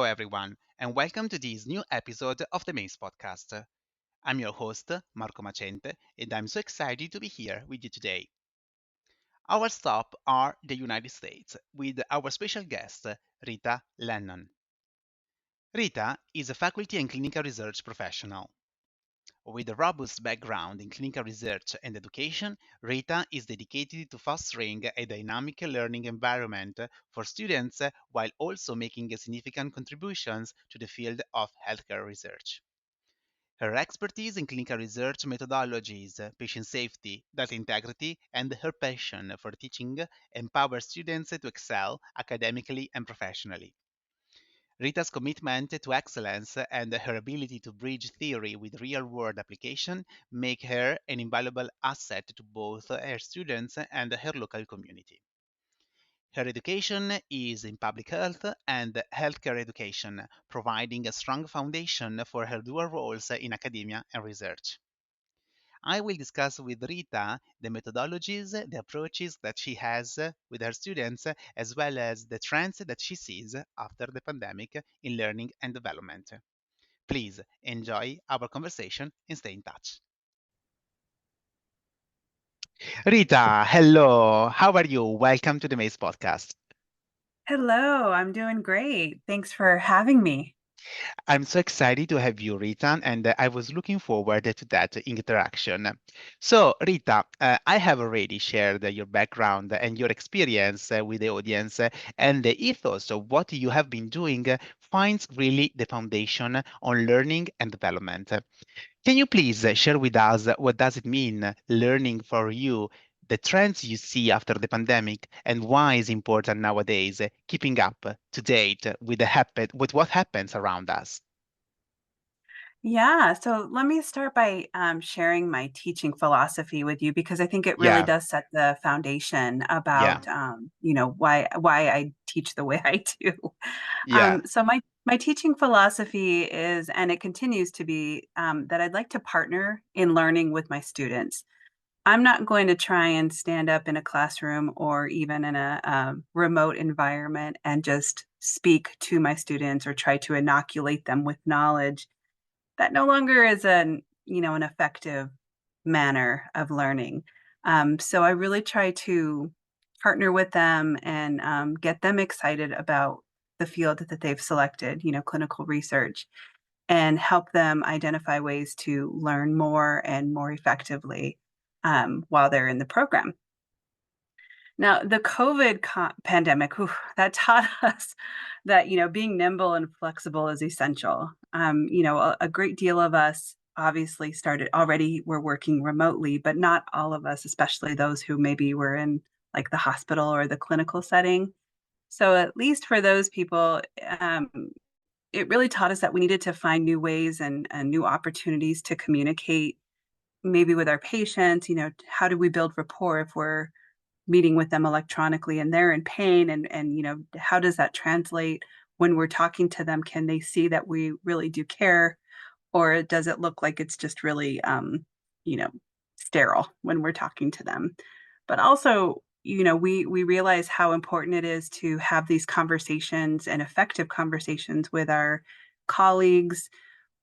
everyone, and welcome to this new episode of the MACE Podcast. I'm your host, Marco Macente, and I'm so excited to be here with you today. Our stop are the United States with our special guest, Rita Lennon. Rita is a faculty and clinical research professional. With a robust background in clinical research and education, Rita is dedicated to fostering a dynamic learning environment for students while also making significant contributions to the field of healthcare research. Her expertise in clinical research methodologies, patient safety, data integrity, and her passion for teaching empower students to excel academically and professionally. Rita's commitment to excellence and her ability to bridge theory with real-world application make her an invaluable asset to both her students and her local community. Her education is in public health and healthcare education, providing a strong foundation for her dual roles in academia and research. I will discuss with Rita the methodologies, the approaches that she has with her students, as well as the trends that she sees after the pandemic in learning and development. Please enjoy our conversation and stay in touch. Rita, hello. How are you? Welcome to the Maze Podcast. Hello, I'm doing great. Thanks for having me. I'm so excited to have you, Rita, and I was looking forward to that interaction. So, Rita, I have already shared your background and your experience with the audience, and the ethos of what you have been doing finds really the foundation on learning and development. Can you please share with us what does it mean learning for you, the trends you see after the pandemic, and why is important nowadays keeping up to date with with what happens around us? Yeah, so let me start by sharing my teaching philosophy with you because I think it really Yeah, does set the foundation yeah, about why I teach the way I do. yeah. So my teaching philosophy is, and it continues to be, that I'd like to partner in learning with my students. I'm not going to try and stand up in a classroom or even in a remote environment and just speak to my students or try to inoculate them with knowledge. That no longer is an effective manner of learning. So I really try to partner with them and get them excited about the field that they've selected, clinical research, and help them identify ways to learn more and more effectively while they're in the program. Now, the COVID pandemic, whew, that taught us that, being nimble and flexible is essential. A great deal of us obviously started already, we're working remotely, but not all of us, especially those who maybe were in like the hospital or the clinical setting. So at least for those people, um, it really taught us that we needed to find new ways and new opportunities to communicate maybe with our patients. How do we build rapport if we're meeting with them electronically and they're in pain, and how does that translate when we're talking to them? Can they see that we really do care, or does it look like it's just really you know sterile when we're talking to them? But also, we realize how important it is to have these conversations and effective conversations with our colleagues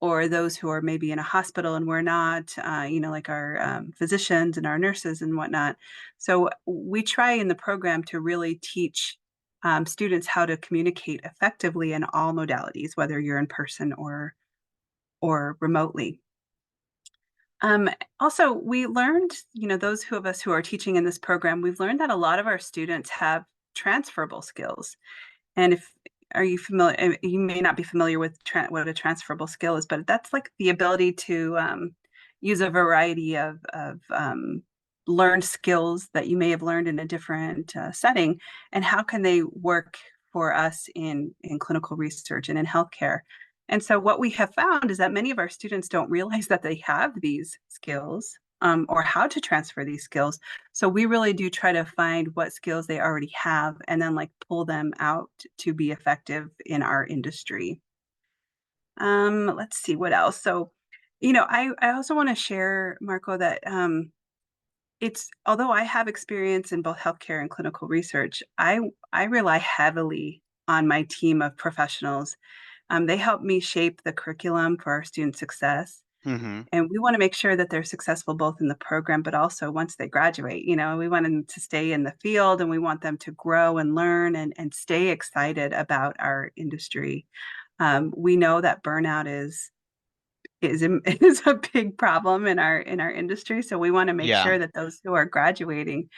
or those who are maybe in a hospital and we're not, like our physicians and our nurses and whatnot. So we try in the program to really teach students how to communicate effectively in all modalities, whether you're in person or remotely. Um, Also, we learned, those of us who are teaching in this program, we've learned that a lot of our students have transferable skills. And if are you familiar? You may not be familiar with what a transferable skill is, but that's like the ability to use a variety of learned skills that you may have learned in a different setting, and how can they work for us in clinical research and in healthcare. And so, what we have found is that many of our students don't realize that they have these skills, or how to transfer these skills. So we really do try to find what skills they already have and then like pull them out to be effective in our industry. Let's see what else. So, I also want to share, Marco, that it's although I have experience in both healthcare and clinical research, I rely heavily on my team of professionals They help me shape the curriculum for our student success. Hmm. And we want to make sure that they're successful both in the program, but also once they graduate. We want them to stay in the field and we want them to grow and learn and stay excited about our industry. We know that burnout is a big problem in our industry. So we want to make Yeah, sure that those who are graduating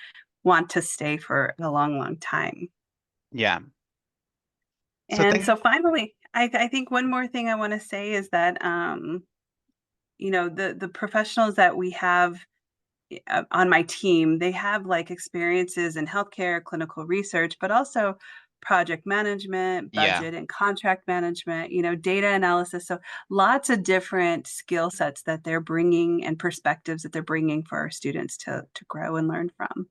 want to stay for a long, long time. yeah. So And thank so finally, I think one more thing I want to say is that the professionals that we have on my team, they have like experiences in healthcare, clinical research, but also project management, Yeah. budget and contract management, data analysis. So lots of different skill sets that they're bringing and perspectives that they're bringing for our students to grow and learn from.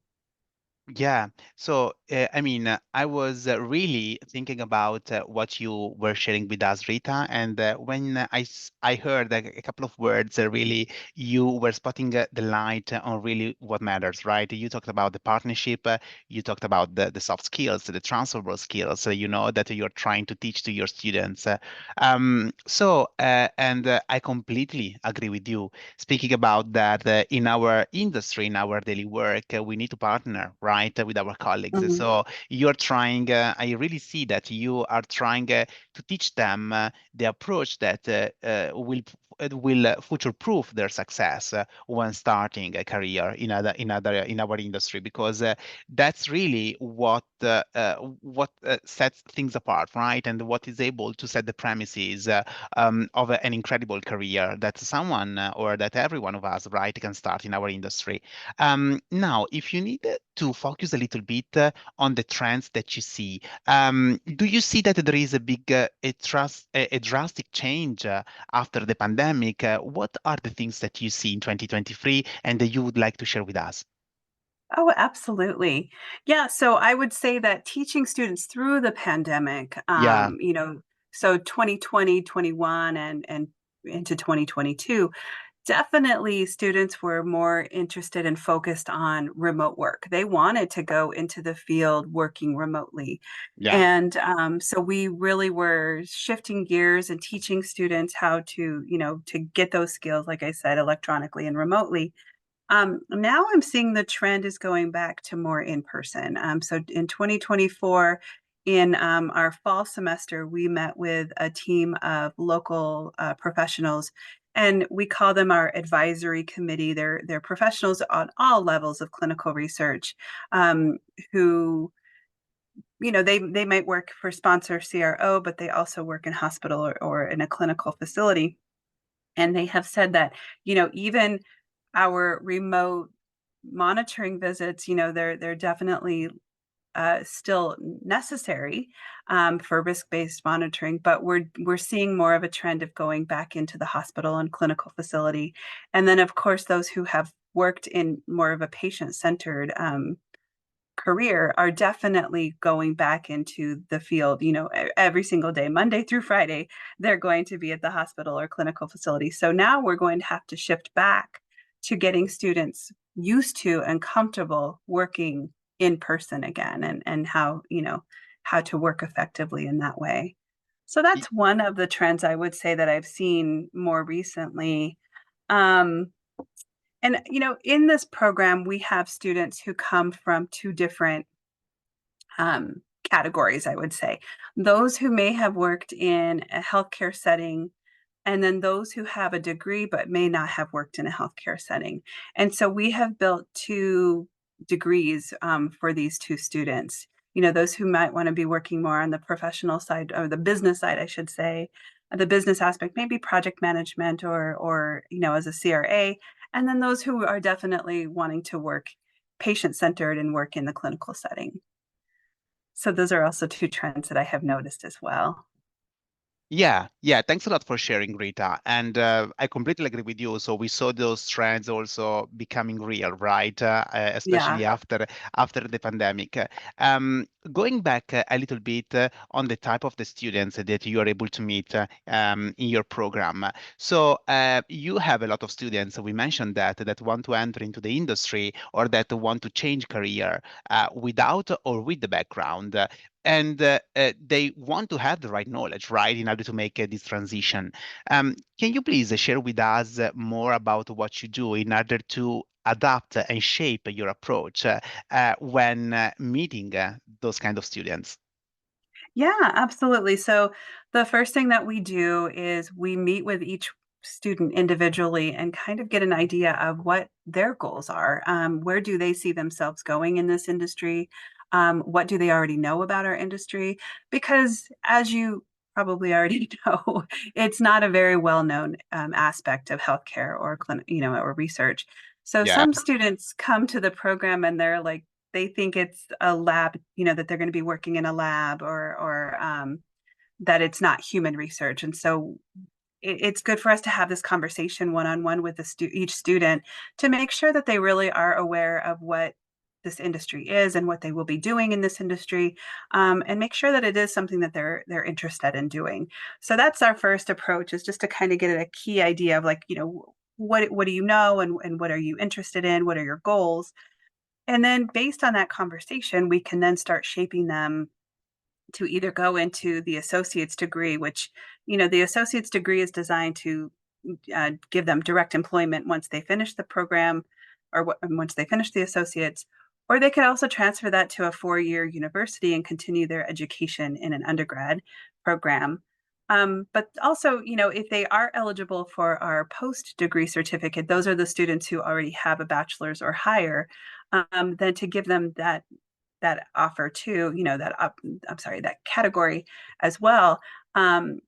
Yeah. So, I mean, I was really thinking about what you were sharing with us, Rita, and when I heard a couple of words, really, you were spotting the light on really what matters, right? You talked about the partnership, you talked about the soft skills, the transferable skills, that you're trying to teach to your students. And I completely agree with you. Speaking about that, in our industry, in our daily work, we need to partner, right, with our colleagues. Mhm. So you're trying, I really see that you are trying to teach them the approach that will future-proof their success when starting a career in our industry, because that's really what sets things apart, right, and what is able to set the premises of an incredible career that someone or that every one of us, right, can start in our industry. Now, if you need to focus a little bit on the trends that you see, do you see that there is a big, a drastic change after the pandemic? What are the things that you see in 2023 and that you would like to share with us? Oh, absolutely. Yeah, so I would say that teaching students through the pandemic, Yeah, so 2020, 21, and into 2022, definitely students were more interested and focused on remote work. They wanted to go into the field working remotely. yeah. And so we really were shifting gears and teaching students how to get those skills, like I said, electronically and remotely. Now I'm seeing the trend is going back to more in person. So in 2024, in our fall semester, we met with a team of local professionals, and we call them our advisory committee. They're professionals on all levels of clinical research, who they might work for sponsor CRO, but they also work in hospital or in a clinical facility. And they have said that, even our remote monitoring visits, they're definitely still necessary for risk-based monitoring, but we're seeing more of a trend of going back into the hospital and clinical facility. And then, of course, those who have worked in more of a patient-centered career are definitely going back into the field, every single day, Monday through Friday, they're going to be at the hospital or clinical facility. So now we're going to have to shift back to getting students used to and comfortable working in person again and how to work effectively in that way. So Y- that's one of the trends I would say that I've seen more recently. Um, and, in this program, we have students who come from two different um, categories, I would say. Those who may have worked in a healthcare setting, and then those who have a degree but may not have worked in a healthcare setting. And so we have built two degrees for these two students. Those who might want to be working more on the professional side or the business side, I should say, the business aspect, maybe project management or as a CRA, and then those who are definitely wanting to work patient centered and work in the clinical setting. So those are also two trends that I have noticed as well. Yeah, yeah. Thanks a lot for sharing, Rita. And I completely agree with you. So we saw those trends also becoming real, right? Especially Yeah. after the pandemic. Going back a little bit on the type of the students that you are able to meet in your program. So you have a lot of students. We mentioned that want to enter into the industry or that want to change career without or with the background. and they want to have the right knowledge, right, in order to make this transition. Can you please share with us more about what you do in order to adapt and shape your approach when meeting those kind of students? Yeah, absolutely. So the first thing that we do is we meet with each student individually and kind of get an idea of what their goals are. Where do they see themselves going in this industry? What do they already know about our industry? Because as you probably already know, it's not a very well-known aspect of healthcare or or research. So Yeah, some students come to the program and they're like, they think it's a lab, that they're going to be working in a lab or that it's not human research. And so it's good for us to have this conversation one-on-one with each student to make sure that they really are aware of what this industry is and what they will be doing in this industry, and make sure that it is something that they're interested in doing. So that's our first approach, is just to kind of get a key idea of, like, what do you know, and what are you interested in, what are your goals, and then based on that conversation, we can then start shaping them to either go into the associate's degree, which, the associate's degree is designed to give them direct employment once they finish the program, or once they finish the associates, or they could also transfer that to a 4-year university and continue their education in an undergrad program. But also, if they are eligible for our post degree certificate, those are the students who already have a bachelor's or higher, then to give them that offer too, I'm sorry, that category as well, and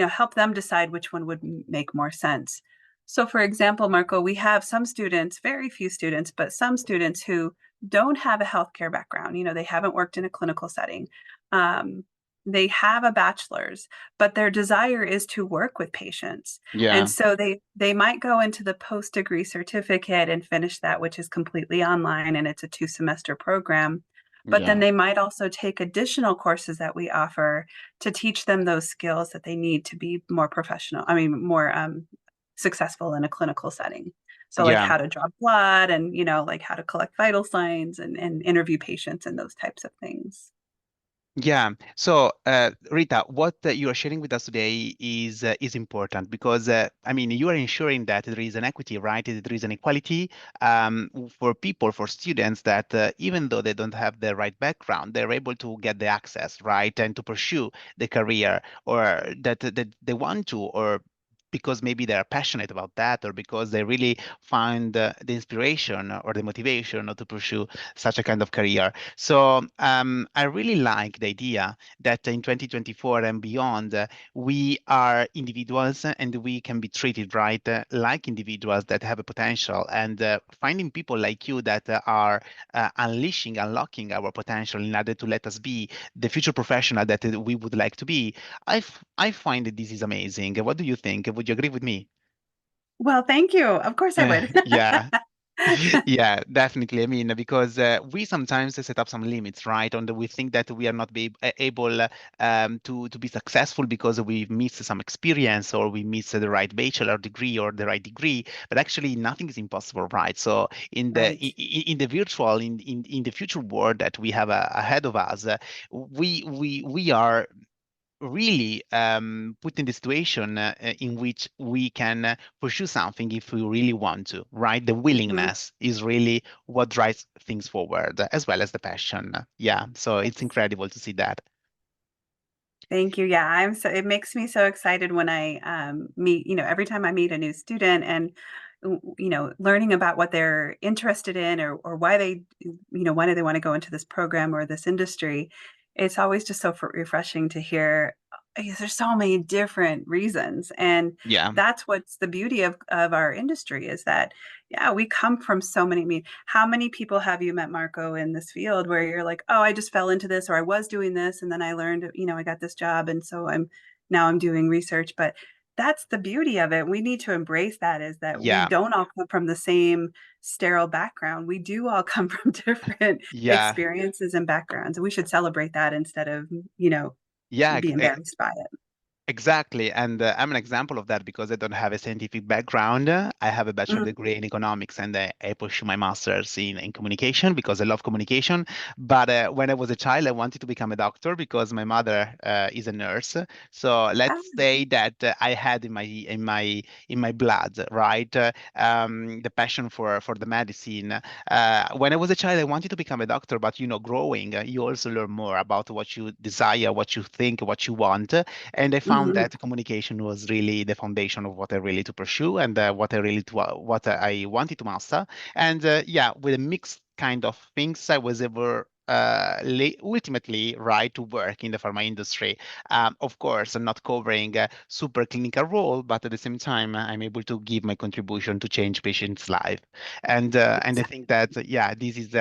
help them decide which one would make more sense. So, for example, Marco, we have some students, very few students, but some students who don't have a healthcare background. They haven't worked in a clinical setting. Um, they have a bachelor's, but their desire is to work with patients. And yeah, so they might go into the post degree certificate and finish that, which is completely online, and it's a 2-semester program. But then yeah. they might also take additional courses that we offer to teach them those skills that they need to be more professional, I mean, more successful in a clinical setting. So, like, Yeah. how to draw blood, and, like, how to collect vital signs, and interview patients, and those types of things. Yeah. So, Rita, what you are sharing with us today is important because I mean you are ensuring that there is an equity, right? That there is an equality for people, for students that even though they don't have the right background, they're able to get the access, right, and to pursue the career or that they want to, or because maybe they're passionate about that, or because they really find the inspiration or the motivation to pursue such a kind of career. So I really like the idea that in 2024 and beyond, we are individuals and we can be treated right like individuals that have a potential. And finding people like you that are unlocking our potential in order to let us be the future professional that we would like to be. I find that this is amazing. What do you think? Would you agree with me? Well, thank you. Of course I would. Yeah. Yeah, definitely. I mean, because we sometimes set up some limits, right? On we think that we are not able to be successful because we miss some experience or we miss the right bachelor degree or the right degree. But actually, nothing is impossible, right? So Right. in the virtual in the future world that we have ahead of us, we are really put in the situation in which we can pursue something if we really want to, right? The Mhm. willingness is really what drives things forward, as well as the passion. Yeah, so it's Yes. incredible to see that. Thank you. Yeah, it makes me so excited when I meet, every time I meet a new student, and learning about what they're interested in, or why why do they want to go into this program or this industry. It's always just so refreshing to hear, yes, there's so many different reasons. And Yeah, that's what's the beauty of our industry, is that, yeah, we come from so many. I mean, how many people have you met, Marco, in this field where you're like, oh, I just fell into this, or I was doing this, and then I learned, I got this job, and so I'm doing research. But that's the beauty of it. We need to embrace that, is that we yeah, don't all come from the same sterile background. We do all come from different yeah. experiences and backgrounds. We should celebrate that instead of, Yeah, be embarrassed by it. Exactly, and I'm an example of that because I don't have a scientific background. I have a bachelor Mhm. degree in economics, and I pursue my master's in communication because I love communication. But when I was a child, I wanted to become a doctor because my mother is a nurse. So Ah, let's say that I had in my blood, right, the passion for the medicine. When I was a child, I wanted to become a doctor, but growing, you also learn more about what you desire, what you think, what you want. And I found mhm. that communication was really the foundation of what I really to pursue and what I wanted to master. And yeah, with a mixed kind of things, I was able ultimately right to work in the pharma industry. Of course, I'm not covering a super clinical role, but at the same time, I'm able to give my contribution to change patients' life. And I think that yeah, this is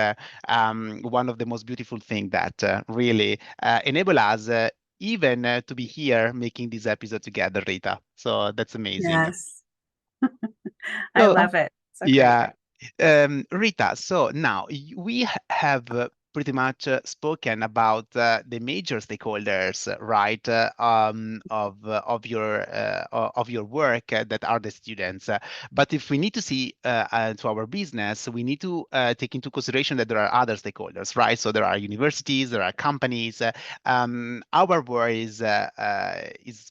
one of the most beautiful things that really enable us even to be here making this episode together, Rita. So that's amazing. Yes, I So love it. So great. yeah. Rita, so now we have pretty much spoken about the major stakeholders, right, of your work that are the students. But if we need to see to our business, we need to take into consideration that there are other stakeholders, right? So there are universities, there are companies. Our world is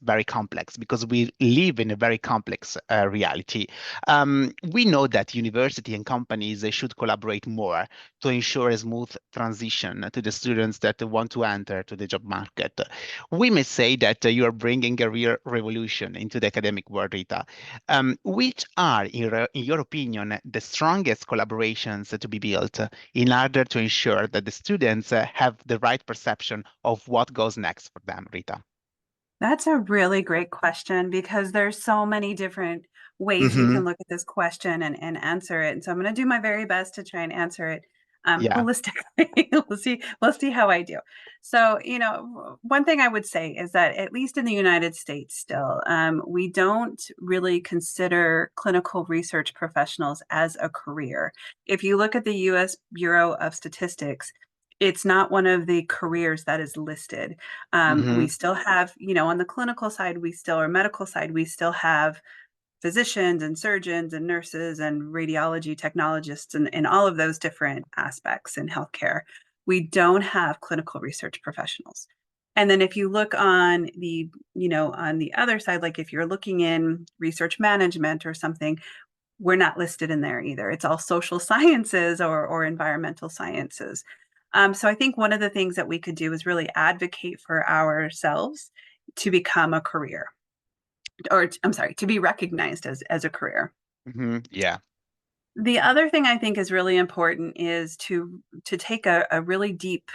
very complex because we live in a very complex reality. We know that university and companies they should collaborate more to ensure a smooth transition to the students that want to enter to the job market. We may say that you are bringing a real revolution into the academic world, Rita. Which are, in your opinion, the strongest collaborations to be built in order to ensure that the students have the right perception of what goes next for them, Rita? That's a really great question because there's so many different ways you Hmm. can look at this question and answer it. And so I'm going to do my very best to try and answer it Yeah. holistically. We'll see how I do. So, one thing I would say is that at least in the United States still, we don't really consider clinical research professionals as a career. If you look at the US Bureau of Statistics, it's not one of the careers that is listed. We Hmm. still have, on the clinical side, or medical side, we still have physicians and surgeons and nurses and radiology technologists and all of those different aspects in healthcare. We don't have clinical research professionals. And then if you look on the other side, like if you're looking in research management or something, we're not listed in there either. It's all social sciences or environmental sciences. So I think one of the things that we could do is really advocate for ourselves to become a career, or I'm sorry, to be recognized as a career. Hmm. Yeah. The other thing I think is really important is to take a really deep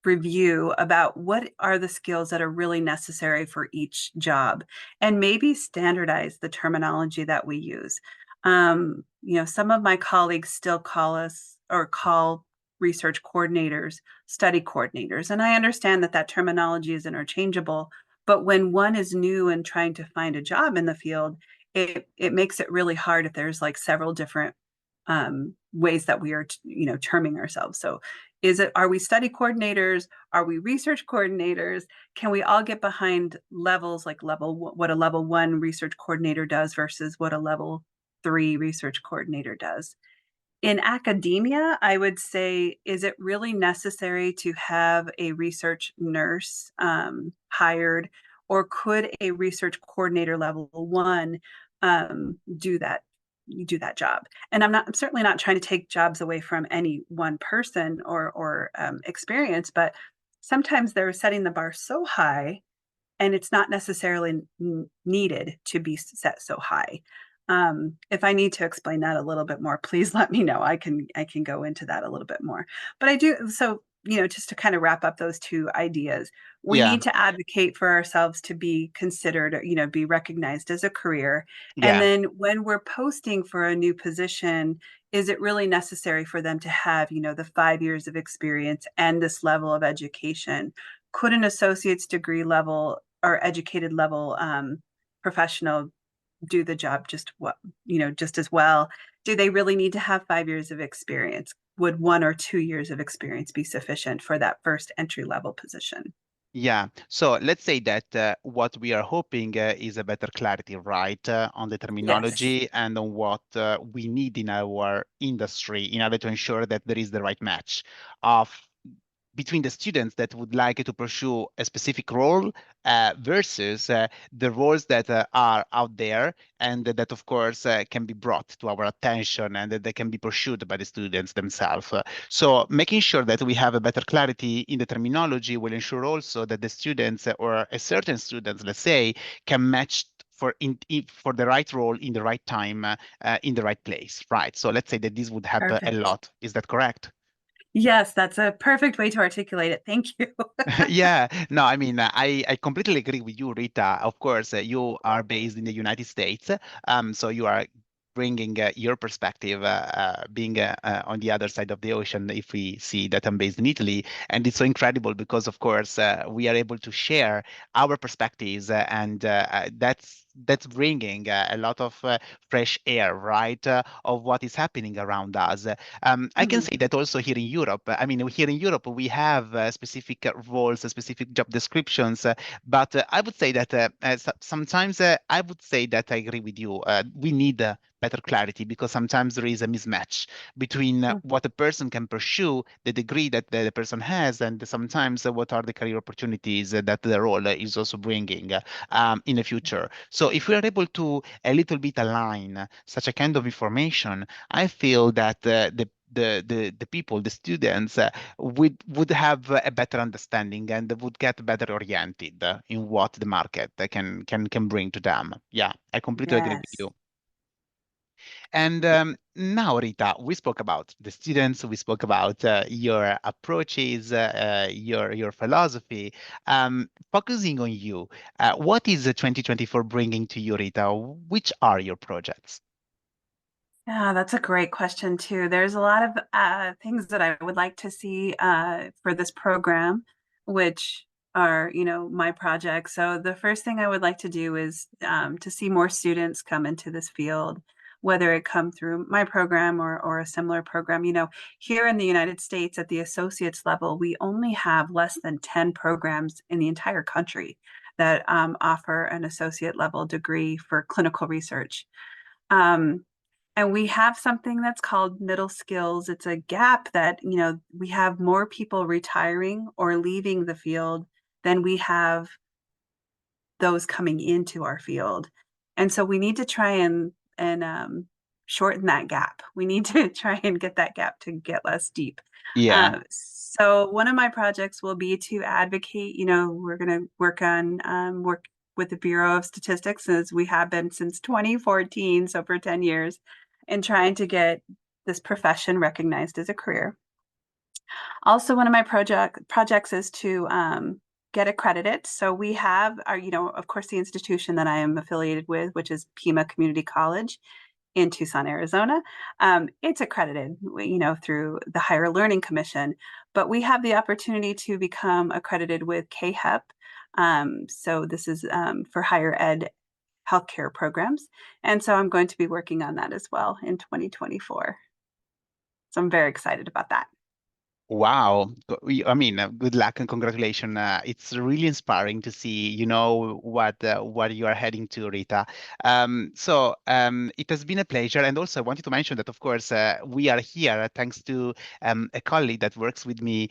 review about what are the skills that are really necessary for each job and maybe standardize the terminology that we use. Some of my colleagues still call research coordinators study coordinators. And I understand that that terminology is interchangeable, but when one is new and trying to find a job in the field, it makes it really hard if there's like several different ways that we are, terming ourselves. So are we study coordinators? Are we research coordinators? Can we all get behind levels like what a level one research coordinator does versus what a level three research coordinator does? In academia, I would say, is it really necessary to have a research nurse hired, or could a research coordinator level one do that job? And I'm certainly not trying to take jobs away from any one person or experience, but sometimes they're setting the bar so high and it's not necessarily needed to be set so high. If I need to explain that a little bit more, please let me know. I can go into that a little bit more. But I do so, just to kind of wrap up those two ideas, we Yeah. need to advocate for ourselves to be considered, be recognized as a career. And Yeah. then when we're posting for a new position, is it really necessary for them to have, the 5 years of experience and this level of education? Could an associate's degree level or educated level professional do the job just as well? Do they really need to have 5 years of experience? Would 1 or 2 years of experience be sufficient for that first entry level position? Yeah. So let's say that what we are hoping is a better clarity, right, on the Yes. terminology and on what we need in our industry in order to ensure that there is the right match of between the students that would like to pursue a specific role versus the roles that are out there and that, of course, can be brought to our attention and that they can be pursued by the students themselves. So making sure that we have a better clarity in the terminology will ensure also that the students or a certain students, let's say, can match for the right role in the right time in the right place, right? So let's say that this would help a Perfect. lot. Is that correct? Yes, that's a perfect way to articulate it. Thank you. Yeah, no, I mean, I completely agree with you, Rita. Of course, you are based in the United States, so you are bringing your perspective, being on the other side of the ocean. If we see that I'm based in Italy, and it's so incredible because, of course, we are able to share our perspectives, and that's bringing a lot of fresh air, right, of what is happening around us. I can Mhm. say that also here in Europe. I mean, here in Europe, we have specific roles, specific job descriptions, but I would say that sometimes I would say that I agree with you. We need better clarity because sometimes there is a mismatch between what a person can pursue, the degree that the person has, and sometimes what are the career opportunities that the role is also bringing in the future. So if we are able to a little bit align such a kind of information, I feel that the people, the students, would have a better understanding and would get better oriented in what the market can bring to them. Yeah, I completely agree with Yes. you. And now, Rita, we spoke about the students, we spoke about your approaches, your philosophy. Focusing on you, what is 2024 bringing to you, Rita? Which are your projects? Yeah, that's a great question too. There's a lot of things that I would like to see for this program, which are, my projects. So the first thing I would like to do is to see more students come into this field, whether it come through my program or a similar program. Here in the United States at the associates level, we only have less than 10 programs in the entire country that offer an associate level degree for clinical research. Um, and we have something that's called middle skills. It's a gap that, we have more people retiring or leaving the field than we have those coming into our field. And so we need to try and shorten that gap. We need to try and get that gap to get less deep. Yeah. So one of my projects will be to advocate. We're going to work with the Bureau of Statistics as we have been since 2014, so for 10 years, and trying to get this profession recognized as a career. Also, one of my projects is to get accredited. So we have our, of course, the institution that I am affiliated with, which is Pima Community College in Tucson, Arizona. It's accredited, through the Higher Learning Commission, but we have the opportunity to become accredited with KHEP. So this is for higher ed healthcare programs. And so I'm going to be working on that as well in 2024. So I'm very excited about that. Wow. I mean, good luck and congratulations. It's really inspiring to see, what you are heading to, Rita. It has been a pleasure. And also, I wanted to mention that, of course, we are here thanks to a colleague that works with me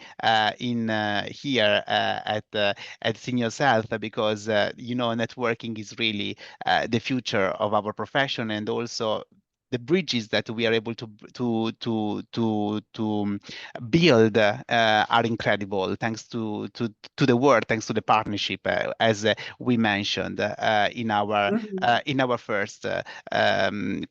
in here at Seniors Health because, networking is really the future of our profession and also the bridges that we are able to build are incredible thanks to the work, thanks to the partnership, as we mentioned Mhm. in our first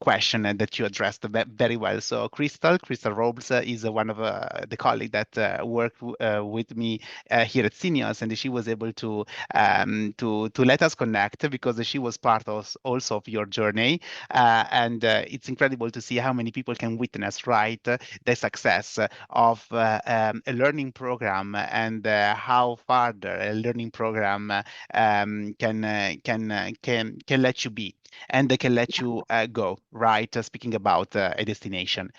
question that you addressed very well. So Crystal Robles is one of the colleagues that worked with me here at Seniors, and she was able to let us connect because she was part of also of your journey, and it's incredible to see how many people can witness, right, the success of a learning program and how further a learning program can let you be and they can let you go, right? Speaking about a destination.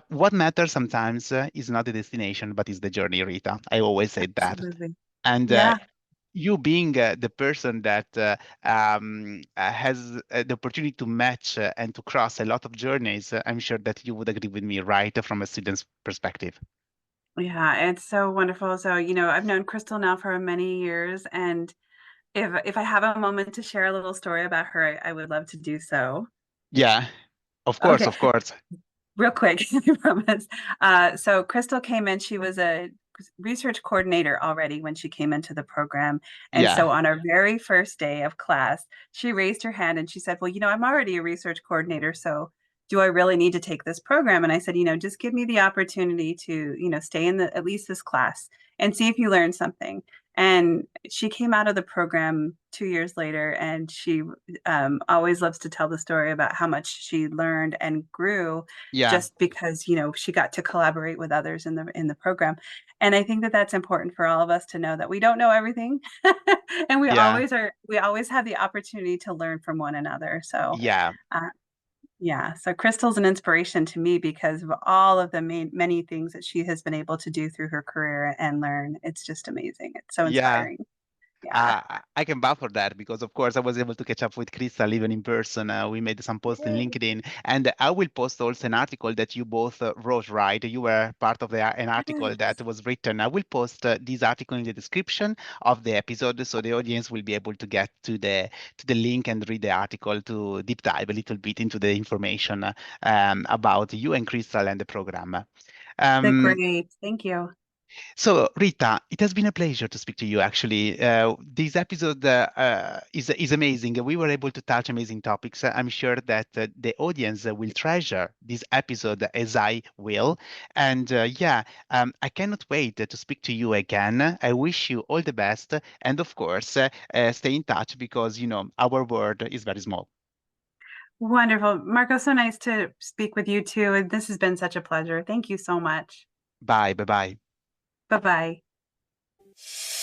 What matters sometimes is not the destination, but is the journey, Rita. I always say that. Absolutely. And Yeah. you being the person that has the opportunity to match and to cross a lot of journeys, I'm sure that you would agree with me, right, from a student's perspective. Yeah, it's so wonderful. So, I've known Crystal now for many years, and if I have a moment to share a little story about her, I would love to do so. Yeah, of course, Okay. of course. Real quick, I promise. So Crystal came in, she was a research coordinator already when she came into the program. And Yeah, so on our very first day of class, she raised her hand and she said, well, I'm already a research coordinator, so do I really need to take this program? And I said, just give me the opportunity to, stay in at least this class and see if you learn something. And she came out of the program 2 years later, and she always loves to tell the story about how much she learned and grew yeah, just because she got to collaborate with others in the program. And I think that that's important for all of us to know that we don't know everything and yeah, we always have the opportunity to learn from one another. So yeah. uh, yeah, so Crystal's an inspiration to me because of all of the many things that she has been able to do through her career and learn. It's just amazing. It's so Yeah, inspiring. Yeah. I can vouch for that because, of course, I was able to catch up with Crystal even in person. We made some posts in Yay. LinkedIn, and I will post also an article that you both wrote, right? You were part of an article that Yes. was written. I will post this article in the description of the episode, so the audience will be able to get to the link and read the article to deep dive a little bit into the information about you and Crystal and the program. The Um, great. Thank you. so, Rita, it has been a pleasure to speak to you. Actually, this episode is amazing. We were able to touch amazing topics. I'm sure that the audience will treasure this episode as I will. And yeah, I cannot wait to speak to you again. I wish you all the best, and of course, stay in touch because our world is very small. Wonderful. Marco, so nice to speak with you too. And this has been such a pleasure. Thank you so much. Bye, bye, bye. Bye bye.